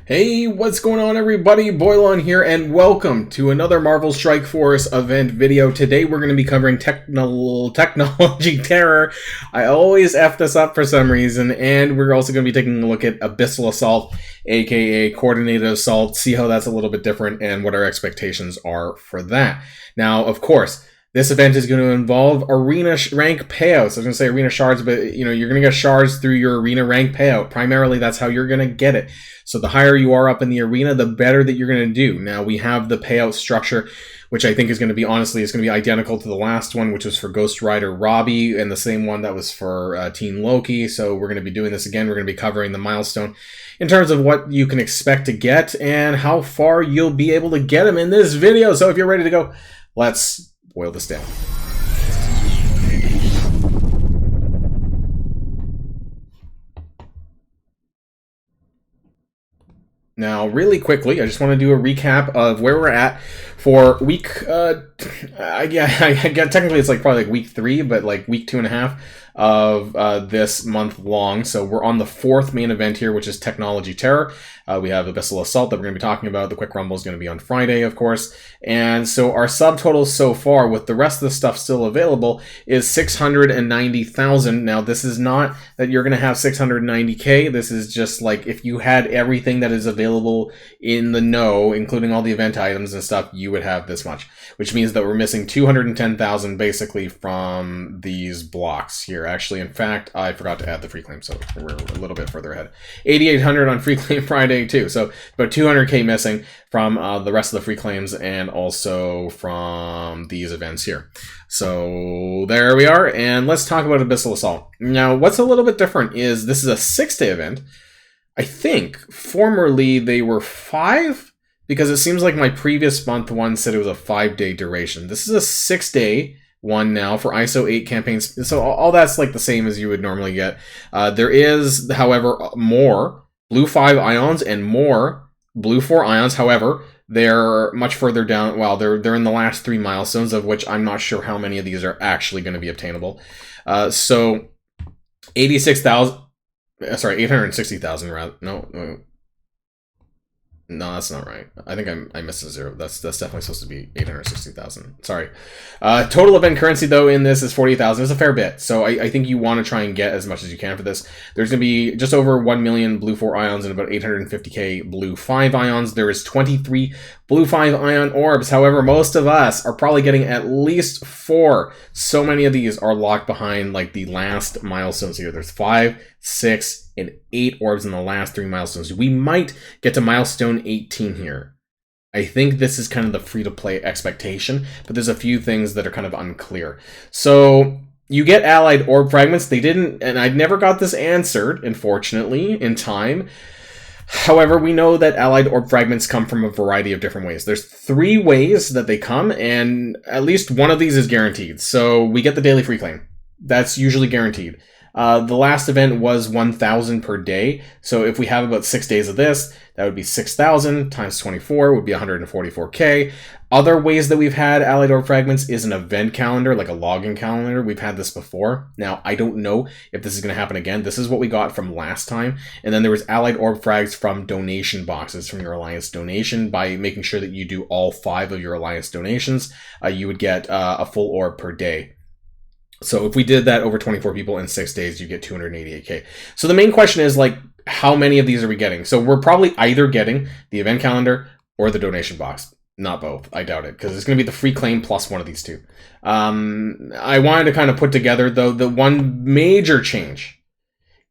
Hey, what's going on everybody? Boilon here and welcome to another Marvel Strike Force event video. Today we're going to be covering technology terror. I always F this up for some reason, and we're also going to be taking a look at Abyssal Assault, aka Coordinated Assault, see how that's a little bit different and what our expectations are for that. Now, of course, this event is going to involve arena rank payouts. I was going to say arena shards, but you're going to get shards through your arena rank payout. Primarily, that's how you're going to get it. So the higher you are up in the arena, the better that you're going to do. Now, we have the payout structure, which I think is going to be, honestly, it's going to be identical to the last one, which was for Ghost Rider Robbie, and the same one that was for Teen Loki. So we're going to be doing this again. We're going to be covering the milestone in terms of what you can expect to get and how far you'll be able to get them in this video. So if you're ready to go, let's boil this down. Now, really quickly, I just want to do a recap of where we're at for week, technically it's probably week 3, but week 2.5 of this month long. So we're on the 4th main event here, which is Technology Terror. We have Abyssal Assault that we're going to be talking about. The Quick Rumble is going to be on Friday, of course. And so our subtotals so far, with the rest of the stuff still available, is 690,000. Now, this is not that you're going to have 690K. This is just if you had everything that is available in the know, including all the event items and stuff, you would have this much, which means that we're missing 210,000 basically from these blocks here. Actually, in fact, I forgot to add the free claim, so we're a little bit further ahead. 8,800 on free claim Friday too, so about 200K missing from the rest of the free claims and also from these events here. So there we are, and let's talk about Abyssal Assault. Now, what's a little bit different is this is a 6-day event. I think formerly they were 5, because it seems like my previous month one said it was a 5-day duration. This is a 6-day one now for ISO 8 campaigns. So all that's the same as you would normally get. There is, however, more blue 5 ions and more blue 4 ions. However, they're much further down. Well, they're in the last 3 milestones, of which I'm not sure how many of these are actually going to be obtainable. So 86,000. Sorry, 860,000 rather. No, that's not right. I think I missed a 0. That's definitely supposed to be 860,000. Sorry. Total event currency, though, in this is 40,000. It's a fair bit. So I think you want to try and get as much as you can for this. There's going to be just over 1 million blue 4 ions and about 850K blue 5 ions. There is 23 blue 5 ion orbs. However, most of us are probably getting at least 4. So many of these are locked behind the last milestones here. There's 5, 6, and 8 orbs in the last 3 milestones. We might get to milestone 18 here. I think this is kind of the free-to-play expectation, but there's a few things that are kind of unclear. So you get allied orb fragments. They didn't, and I never got this answered, unfortunately, in time. However, we know that allied orb fragments come from a variety of different ways. There's 3 ways that they come, and at least one of these is guaranteed. So we get the daily free claim. That's usually guaranteed. The last event was 1,000 per day. So if we have about 6 days of this, that would be 6,000 times 24 would be 144K. Other ways that we've had allied orb fragments is an event calendar, like a login calendar. We've had this before. Now, I don't know if this is going to happen again. This is what we got from last time. And then there was allied orb frags from donation boxes from your Alliance donation. By making sure that you do all 5 of your Alliance donations, you would get a full orb per day. So if we did that over 24 people in 6 days, you get 288K. So the main question is how many of these are we getting? So we're probably either getting the event calendar or the donation box. Not both. I doubt it, because it's going to be the free claim plus one of these 2. I wanted to kind of put together, though, the one major change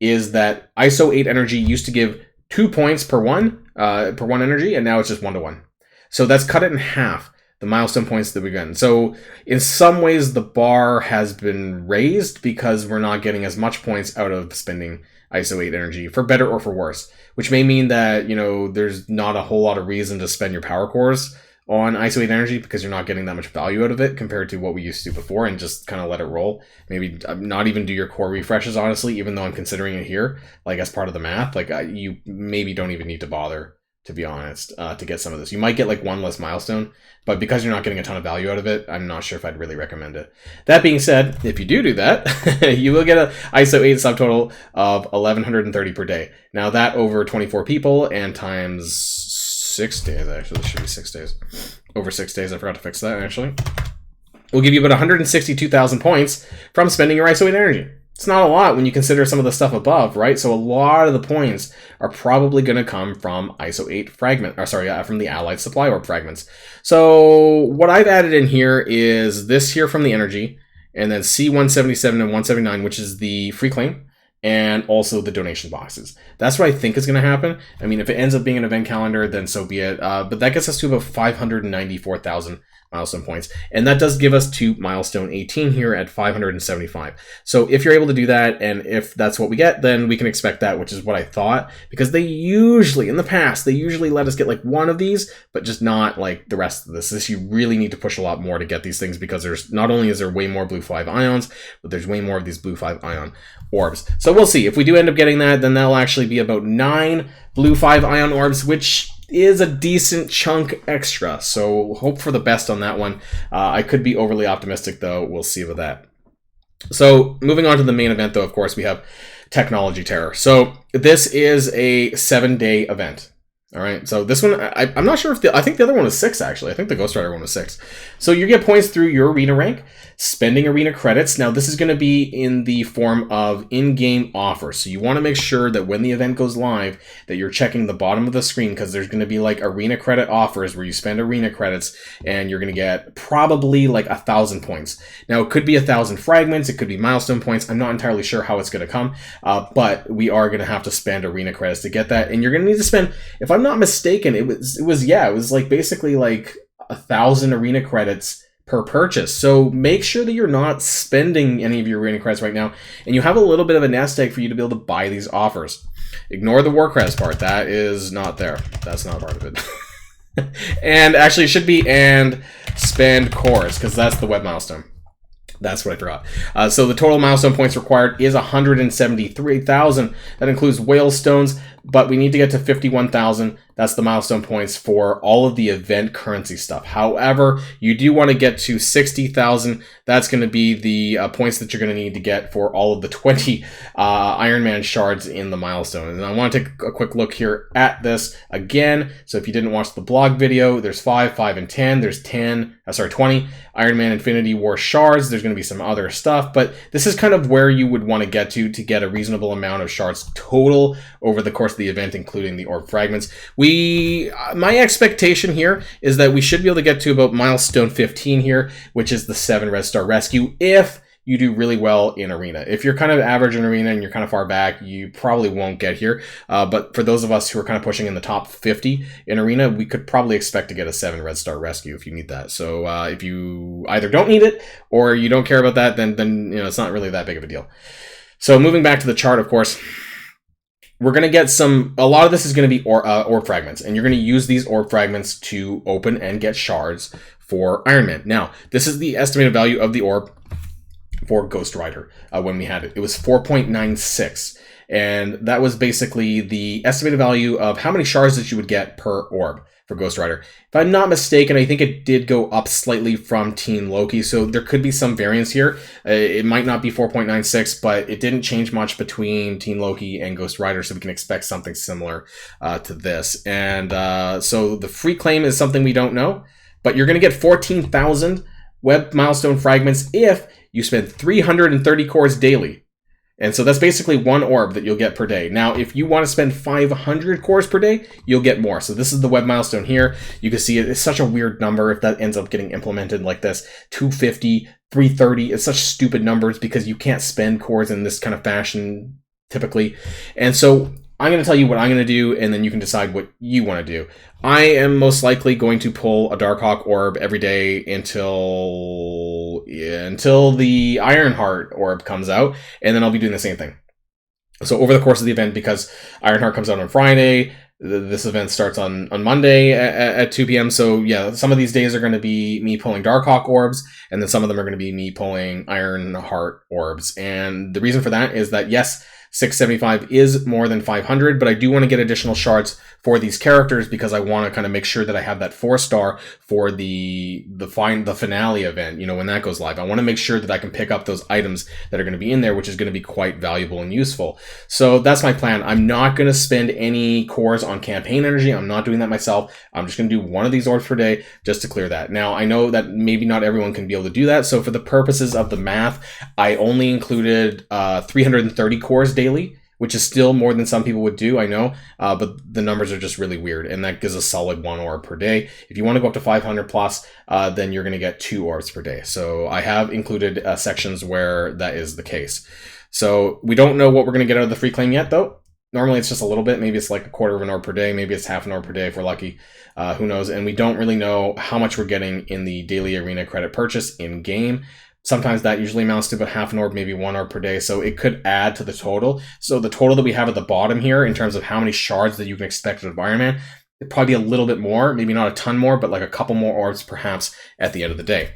is that ISO 8 energy used to give 2 points per one energy, and now it's just 1 to 1. So that's cut it in half, the milestone points that we've gotten. So in some ways, the bar has been raised because we're not getting as much points out of spending ISO 8 energy, for better or for worse, which may mean that, there's not a whole lot of reason to spend your power cores on ISO 8 energy because you're not getting that much value out of it compared to what we used to do before, and just kind of let it roll. Maybe not even do your core refreshes, honestly, even though I'm considering it here, as part of the math. You maybe don't even need to bother to be honest, to get some of this. You might get like one less milestone, but because you're not getting a ton of value out of it, I'm not sure if I'd really recommend it. That being said, if you do that, you will get an ISO 8 subtotal of 1130 per day. Now that over 24 people and times 6 days, actually, this should be 6 days. Over 6 days, I forgot to fix that actually. Will give you about 162,000 points from spending your ISO 8 energy. It's not a lot when you consider some of the stuff above, right? So a lot of the points are probably going to come from ISO 8 fragment, or sorry, from the allied supply orb fragments. So what I've added in here is this here from the energy, and then C177 and 179, which is the free claim, and also the donation boxes. That's what I think is going to happen. I mean, if it ends up being an event calendar, then so be it. But that gets us to about 594,000 milestone points, and that does give us to milestone 18 here at 575. So if you're able to do that, and if that's what we get, then we can expect that, which is what I thought, because they usually, in the past, they usually let us get like one of these, but just not like the rest of this. You really need to push a lot more to get these things, because there's not only is there way more blue 5 ions, but there's way more of these blue 5 ion orbs. So we'll see. If we do end up getting that, then that'll actually be about 9 blue 5 ion orbs, which is a decent chunk extra, so hope for the best on that one. I could be overly optimistic, though. We'll see about that. So moving on to the main event, though, of course, we have Technology Terror. So this is a 7-day event. All right, so this one, I'm not sure if I think the other one was 6, actually. I think the Ghost Rider one was 6. So you get points through your arena rank, spending arena credits. Now, this is going to be in the form of in-game offers. So you want to make sure that when the event goes live, that you're checking the bottom of the screen, because there's going to be like arena credit offers where you spend arena credits and you're going to get probably like 1,000 points. Now, it could be 1,000 fragments. It could be milestone points. I'm not entirely sure how it's going to come, but we are going to have to spend arena credits to get that. And you're going to need to spend, if I'm not mistaken, it was like basically like 1,000 arena credits per purchase. So make sure that you're not spending any of your arena credits right now, and you have a little bit of a nest egg for you to be able to buy these offers. Ignore the war credits part. That is not there. That's not part of it. And actually it should be and spend cores, because that's the web milestone. That's what I forgot. So the total milestone points required is 173,000. That includes whale stones, but we need to get to 51,000. That's the milestone points for all of the event currency stuff. However, you do want to get to 60,000. That's going to be the points that you're going to need to get for all of the 20 Iron Man shards in the milestone. And I want to take a quick look here at this again. So if you didn't watch the blog video, there's 5, 5, and 10. There's 20 Iron Man Infinity War shards. There's going to be some other stuff, but this is kind of where you would want to get a reasonable amount of shards total over the course of the event, including the orb fragments. My expectation here is that we should be able to get to about milestone 15 here, which is the 7 red star rescue, if you do really well in arena. If you're kind of average in arena and you're kind of far back, you probably won't get here. But for those of us who are kind of pushing in the top 50 in arena, we could probably expect to get a 7 red star rescue if you need that. So if you either don't need it or you don't care about that, then you know, it's not really that big of a deal. So moving back to the chart, of course, we're going to get a lot of this is going to be orb fragments, and you're going to use these orb fragments to open and get shards for Iron Man. Now, this is the estimated value of the orb for Ghost Rider when we had it. It was 4.96, and that was basically the estimated value of how many shards that you would get per orb for Ghost Rider. If I'm not mistaken, I think it did go up slightly from Teen Loki, so there could be some variance here. It might not be 4.96, but it didn't change much between Teen Loki and Ghost Rider, so we can expect something similar to this. And so the free claim is something we don't know, but you're going to get 14,000 web milestone fragments if you spend 330 cores daily. And so that's basically 1 orb that you'll get per day. Now, if you want to spend 500 cores per day, you'll get more. So this is the web milestone here. You can see it's such a weird number if that ends up getting implemented like this. 250, 330, it's such stupid numbers because you can't spend cores in this kind of fashion typically. And so I'm going to tell you what I'm going to do, and then you can decide what you want to do. I am most likely going to pull a Darkhawk orb every day until the Ironheart orb comes out, and then I'll be doing the same thing. So over the course of the event, because Ironheart comes out on Friday, this event starts on Monday at 2 p.m. So yeah, some of these days are going to be me pulling Darkhawk orbs, and then some of them are going to be me pulling Ironheart orbs. And the reason for that is that, yes, 675 is more than 500, but I do want to get additional shards for these characters because I want to kind of make sure that I have that 4-star for the finale event, you know, when that goes live. I want to make sure that I can pick up those items that are going to be in there, which is going to be quite valuable and useful. So that's my plan. I'm not going to spend any cores on campaign energy. I'm not doing that myself. I'm just going to do one of these orbs per day just to clear that. Now, I know that maybe not everyone can be able to do that. So for the purposes of the math, I only included 330 cores daily, which is still more than some people would do, I know, but the numbers are just really weird, and that gives a solid 1 orb per day. If you want to go up to 500 plus, then you're going to get 2 orbs per day. So I have included sections where that is the case. So we don't know what we're going to get out of the free claim yet, though. Normally it's just a little bit. Maybe it's like a quarter of an orb per day. Maybe it's half an orb per day if we're lucky. Who knows? And we don't really know how much we're getting in the daily arena credit purchase in game. Sometimes that usually amounts to about half an orb, maybe 1 orb per day. So it could add to the total. So the total that we have at the bottom here in terms of how many shards that you can expect out of Iron Man, it'd probably be a little bit more, maybe not a ton more, but like a couple more orbs perhaps at the end of the day.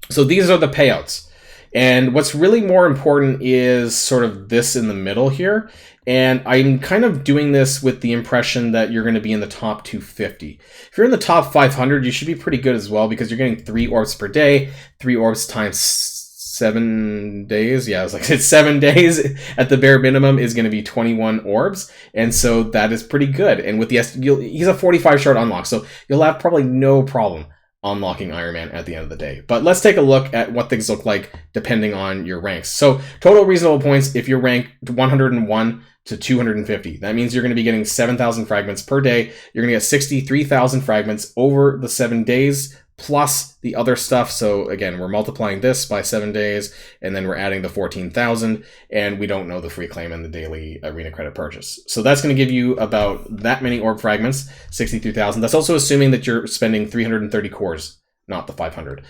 So these are the payouts. And what's really more important is sort of this in the middle here. And I'm kind of doing this with the impression that you're going to be in the top 250. If you're in the top 500, you should be pretty good as well because you're getting 3 orbs per day, 3 orbs times 7 days. Yeah, it's 7 days at the bare minimum is going to be 21 orbs. And so that is pretty good. And with the he's a 45 shard unlock, so you'll have probably no problem unlocking Iron Man at the end of the day. But let's take a look at what things look like depending on your ranks. So total reasonable points if you're ranked 101 to 250. That means you're going to be getting 7,000 fragments per day. You're going to get 63,000 fragments over the 7 days plus the other stuff. So again, we're multiplying this by 7 days and then we're adding the 14,000 and we don't know the free claim and the daily arena credit purchase. So that's going to give you about that many orb fragments, 63,000. That's also assuming that you're spending 330 cores, not the 500.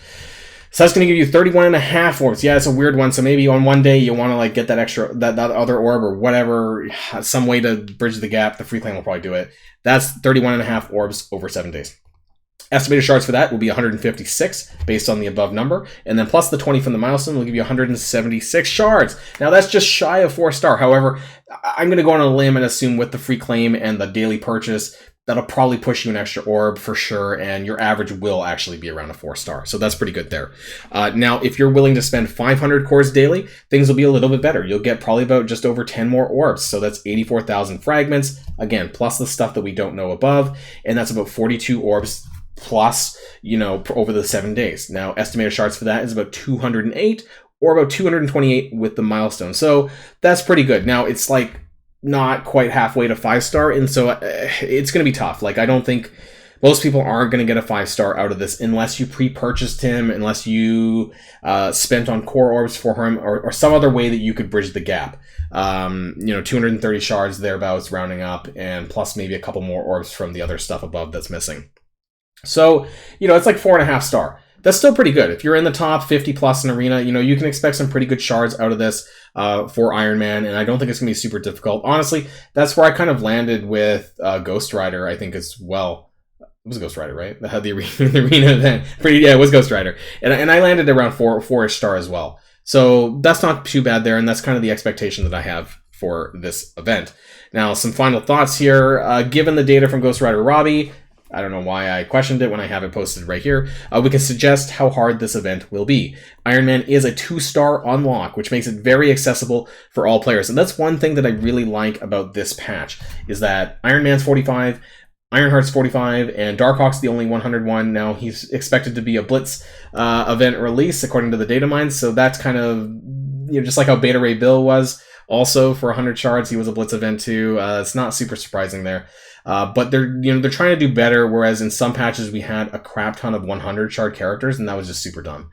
So that's going to give you 31 and a half orbs. Yeah, it's a weird one. So maybe on one day you want to like get that extra, that other orb or whatever, some way to bridge the gap. The free claim will probably do it. That's 31 and a half orbs over 7 days. Estimated shards for that will be 156 based on the above number. And then plus the 20 from the milestone will give you 176 shards. Now that's just shy of 4-star. However, I'm going to go on a limb and assume with the free claim and the daily purchase, that'll probably push you an extra orb for sure. And your average will actually be around a 4-star. So that's pretty good there. Now, if you're willing to spend 500 cores daily, things will be a little bit better. You'll get probably about just over 10 more orbs. So that's 84,000 fragments. Again, plus the stuff that we don't know above. And that's about 42 orbs plus, you know, over the 7 days. Now, estimated shards for that is about 208 or about 228 with the milestone. So that's pretty good. Now, it's like not quite halfway to 5-star, and so it's going to be tough. Like, I don't think most people aren't going to get a 5-star out of this unless you pre-purchased him, unless you spent on core orbs for him, or some other way that you could bridge the gap. You know, 230 shards thereabouts, rounding up, and plus maybe a couple more orbs from the other stuff above that's missing. So, you know, it's like 4.5 star. That's still pretty good. If you're in the top 50 plus in Arena, you know, you can expect some pretty good shards out of this for Iron Man, and I don't think it's going to be super difficult. Honestly, that's where I kind of landed with Ghost Rider, I think, as well. It was Ghost Rider, right? That had the arena event. Yeah, it was Ghost Rider. And I landed around 4-ish star as well. So that's not too bad there, and that's kind of the expectation that I have for this event. Now, some final thoughts here. Given the data from Ghost Rider Robbie, I don't know why I questioned it when I have it posted right here. We can suggest how hard this event will be. Iron Man is a 2-star unlock, which makes it very accessible for all players. And that's one thing that I really like about this patch, is that Iron Man's 45, Ironheart's 45, and Darkhawk's the only 101. Now, he's expected to be a Blitz event release, according to the data mines. So that's kind of, you know, just like how Beta Ray Bill was. Also, for 100 shards, he was a Blitz event too. It's not super surprising there. But they're trying to do better, whereas in some patches we had a crap ton of 100 shard characters, and that was just super dumb.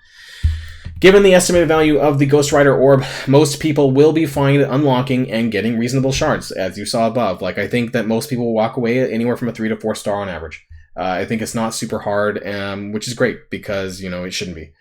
Given the estimated value of the Ghost Rider Orb, most people will be fine at unlocking and getting reasonable shards, as you saw above. Like, I think that most people will walk away anywhere from a 3 to 4 star on average. I think it's not super hard, which is great, because, you know, it shouldn't be.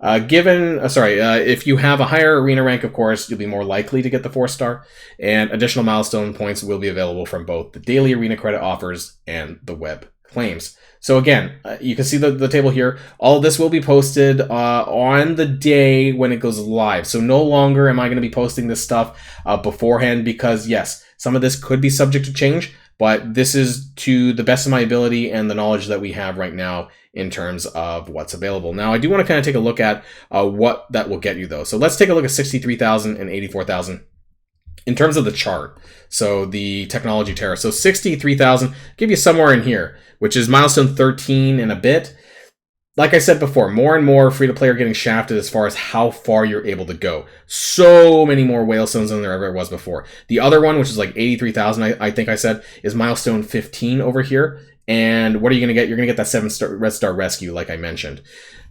If you have a higher arena rank, of course, you'll be more likely to get the 4-star, and additional milestone points will be available from both the daily arena credit offers and the web claims. So again, you can see the table here. All of this will be posted on the day when it goes live. So no longer am I going to be posting this stuff beforehand, because yes, some of this could be subject to change, but this is to the best of my ability and the knowledge that we have right now in terms of what's available. Now, I do want to kind of take a look at what that will get you, though. So let's take a look at 63,000 and 84,000 in terms of the chart. So the technology terror. So 63,000 give you somewhere in here, which is milestone 13 and a bit. Like I said before, more and more free-to-play are getting shafted as far as how far you're able to go. So many more whalestones than there ever was before. The other one, which is like 83,000, I think I said, is milestone 15 over here. And what are you going to get? You're going to get that 7-star Red Star Rescue, like I mentioned.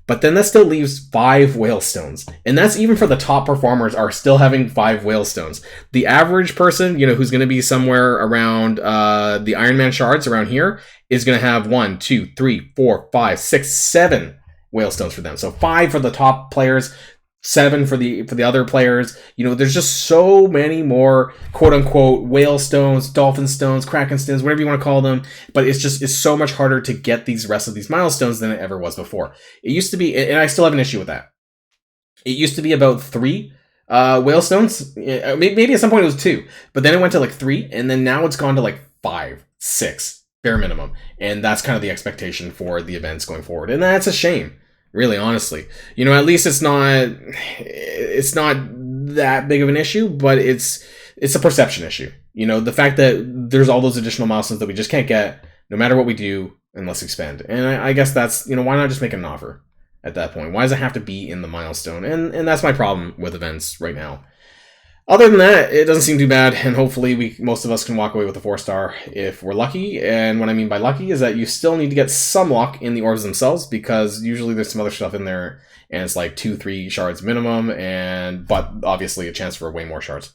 But then that still leaves 5 whalestones. And that's even for the top performers are still having 5 whalestones. The average person, who's going to be somewhere around the Iron Man shards around here is going to have 1, 2, 3, 4, 5, 6, 7 whalestones for them. So 5 for the top players, 7 for the other players. There's just so many more quote unquote whale stones, dolphin stones, kraken stones, whatever you want to call them. But it's so much harder to get these rest of these milestones than it ever was before. It used to be, and I still have an issue with that. It used to be about 3 whale stones. Maybe at some point it was 2, but then it went to like 3, and then now it's gone to like 5, 6, bare minimum. And that's kind of the expectation for the events going forward. And that's a shame. Really, honestly, at least it's not that big of an issue, but it's a perception issue. The fact that there's all those additional milestones that we just can't get, no matter what we do, unless we spend. And I guess that's, why not just make an offer at that point? Why does it have to be in the milestone? And that's my problem with events right now. Other than that, it doesn't seem too bad, and hopefully most of us can walk away with a 4-star if we're lucky. And what I mean by lucky is that you still need to get some luck in the orbs themselves, because usually there's some other stuff in there, and it's like 2-3 shards minimum, but obviously a chance for way more shards.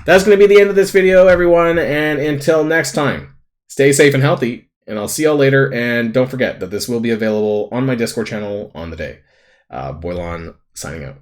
That's going to be the end of this video, everyone, and until next time, stay safe and healthy, and I'll see y'all later, and don't forget that this will be available on my Discord channel on the day. Boilon signing out.